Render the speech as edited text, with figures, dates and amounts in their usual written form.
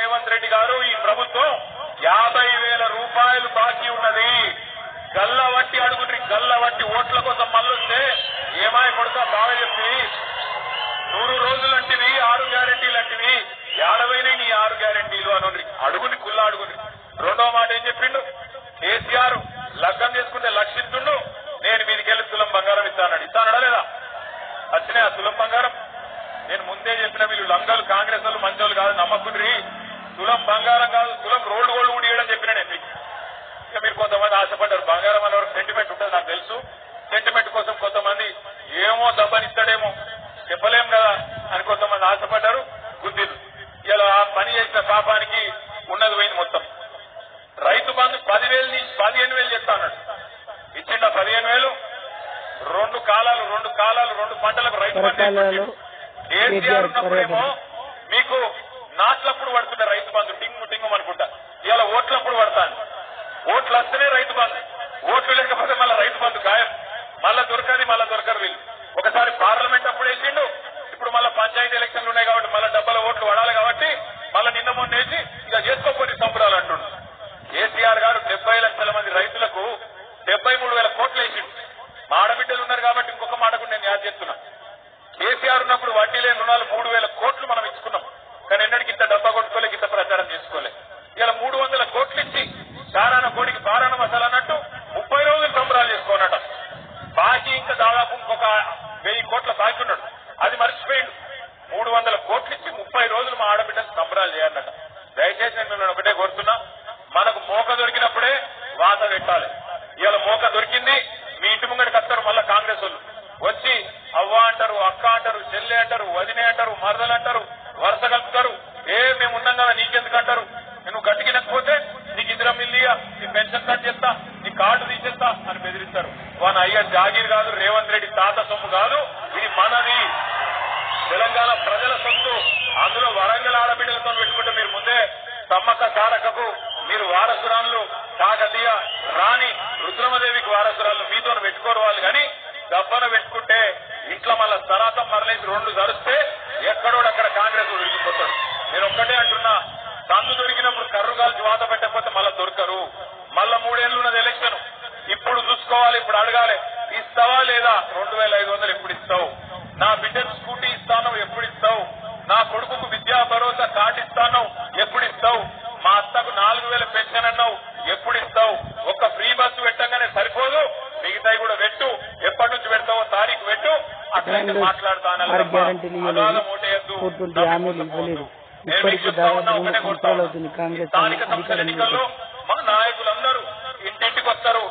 రేవంత్ రెడ్డి గారు ఈ ప్రభుత్వం 50,000 రూపాయలు బాకీ ఉన్నది. గల్లవట్టి అడుగుండ్రి, గల్లవట్టి ఓట్ల కోసం మళ్ళొస్తే ఏమాయ కొడుక బాగా చెప్పి 100 రోజులంటివి 6 గ్యారెంటీలంటివి 50 నీ 6 గ్యారెంటీలు అనుండ్రి. అడుగుని కుల్లా అడుగుని. రెండో మాట ఏం చెప్పిండు? కేసీఆర్ లగ్గం చేసుకుంటే లక్షిస్తుండు, నేను మీదికెళ్ళి తులం బంగారం ఇస్తానడు. ఇస్తానడా లేదా? వచ్చినాయి ఆ తులం బంగారం. నేను ముందే చెప్పిన వీళ్ళు లంగలు కాంగ్రెస్ వాళ్ళు మంచోళ్ళు కాదు, నమ్మకుండ్రి. తులం బంగారం కాదు, తులం రోడ్డు గోల్డ్ కూడా ఇవ్వడం చెప్పినా నేను మీకు. ఇక మీరు కొంతమంది ఆశపడ్డారు. బంగారం అనే సెంటిమెంట్ ఉంటుంది నాకు తెలుసు. సెంటిమెంట్ కోసం కొంతమంది ఏమో దబ్బనిస్తాడేమో చెప్పలేం కదా అని కొంతమంది ఆశపడ్డారు, గుద్దిరు. ఇలా పని చేసిన పాపానికి ఉన్నది పోయింది మొత్తం. రైతు బంధు 10,000 నుంచి 15,000 చెప్తా అన్నాడు. ఇచ్చిండ 15,000. 2 కాలాలు 2 పంటలకు రైతు బంధు. కేసీఆర్ ఉన్నప్పుడేమో మీకు నాట్లప్పుడు పడుతుండే రైతు బంధు, టింగు టింగు అనుకుంటా. ఇలా ఓట్లప్పుడు పడతాను. ఓట్లు వస్తేనే రైతు బంధు, ఓట్లు లేకపోతే మళ్ళీ రైతు బంధు ఖాయం. మళ్ళా దొరకరు వీళ్ళు. ఒకసారి పార్లమెంట్ అప్పుడు వేసిండు, ఇప్పుడు మళ్ళీ పంచాయతీ ఎలక్షన్లు ఉన్నాయి కాబట్టి మళ్ళీ డబ్బల ఓట్లు పడాలి కాబట్టి మళ్ళీ నిన్న మొన్న వేసి ఇక చేసుకోపోయి సంబరాలు అంటుండు. కేసీఆర్ గారు 70 లక్షల మంది రైతులకు 73,000 కోట్లు వేసిండు. మా ఆడబిడ్డలు ఉన్నారు కాబట్టి ఇంకొక మాటకు నేను యాద్ చేస్తున్నా. కేసీఆర్ ఉన్నప్పుడు వడ్డీ లేని రుణాలు 3,000 కోట్లు మనం ఇచ్చుకున్నాం. కానీ ఎన్నడికి ఇంత డబ్బా కొట్టుకోలేక ఇంత ప్రచారం చేసుకోలే. ఇలా 300 కోట్లు ఇచ్చి చారాన కోడికి బారాన మసాలా అన్నట్టు 30 రోజులు సంబరాలు చేసుకోనట. బాకీ ఇంకా దాదాపు ఇంకొక 1000 కోట్ల బాకీ ఉన్నాడు, అది మర్చిపోయిండు. 300 కోట్లు ఇచ్చి 30 రోజులు మా ఆడబిడ్డకు సంబరాలు చేయాలన్నట. దయచేసి నేను మిమ్మల్ని ఒకటే కోరుతున్నా, మనకు మోక దొరికినప్పుడే వాత పెట్టాలి. ఇవాళ మోక దొరికింది, మీ ఇంటి ముంగడికి వస్తారు మళ్ళా కాంగ్రెస్ వాళ్ళు వచ్చి అవ్వ అంటారు, అక్క అంటారు, చెల్లె అంటారు, వదినే అంటారు, మరదలు అంటారు, వరుస కలుపుతారు. మేము ఉన్నాం కదా నీకెందుకు అంటారు. నువ్వు గట్టికినకపోతే నీకు ఇందిరా మిల్లియా, నీ పెన్షన్ కట్ చేస్తా, నీ కార్డు తీసేస్తా అని బెదిరిస్తారు. వాని అయ్యా జాగీర్ కాదు, రేవంత్ రెడ్డి తాత సొమ్ము కాదు, ఇది మనది, తెలంగాణ ప్రజల సొత్తు. అందులో వరంగల్ ఆడబిడ్డలతో పెట్టుకుంటే మీరు ముందే సమ్మక్క సారక్కకు మీరు వారసురాళ్ళు, కాకతీయ రాణి రుద్రమదేవికి వారసురాళ్ళు మీతో పెట్టుకోరు వాళ్ళు. కానీ డబ్బను పెట్టుకుంటే ఇంట్లో మళ్ళా సరాతం మరలేసి 2 ధరిస్తే ఎక్కడోడక్కడ కాంగ్రెస్ విడిచిపోతాడు. నేను ఒక్కటే అంటున్నా, సందు దొరికినప్పుడు కర్రు కాల్చి వాత పెట్టకపోతే మళ్ళా దొరకరు. మళ్ళా 3 ఏళ్ళు ఉన్నది ఎలక్షన్. ఇప్పుడు చూసుకోవాలి, ఇప్పుడు అడగాలి, ఇస్తావా లేదా? 2,500 ఎప్పుడు ఇస్తావు? నా బిడ్డకు స్కూటీ ఇస్తాను ఎప్పుడు ఇస్తావు? నా కొడుకుకు విద్యా భరోసా కార్డు ఇస్తాను ఎప్పుడు ఇస్తావు? మా అత్తకు 4,000 పెన్షన్ అన్నావు ఎప్పుడు ఇస్తావు? ఒక్క ఫ్రీ బస్సు పెట్టగానే సరిపోదు, మిగతాయి కూడా పెట్టు. ఎప్పటి నుంచి పెడతావో తారీఖు పెట్టు. అట్లయితే మాట్లాడతాను. స్థానిక సంస్థల ఎన్నికల్లో మన నాయకులందరూ ఇంటింటికి వస్తారు.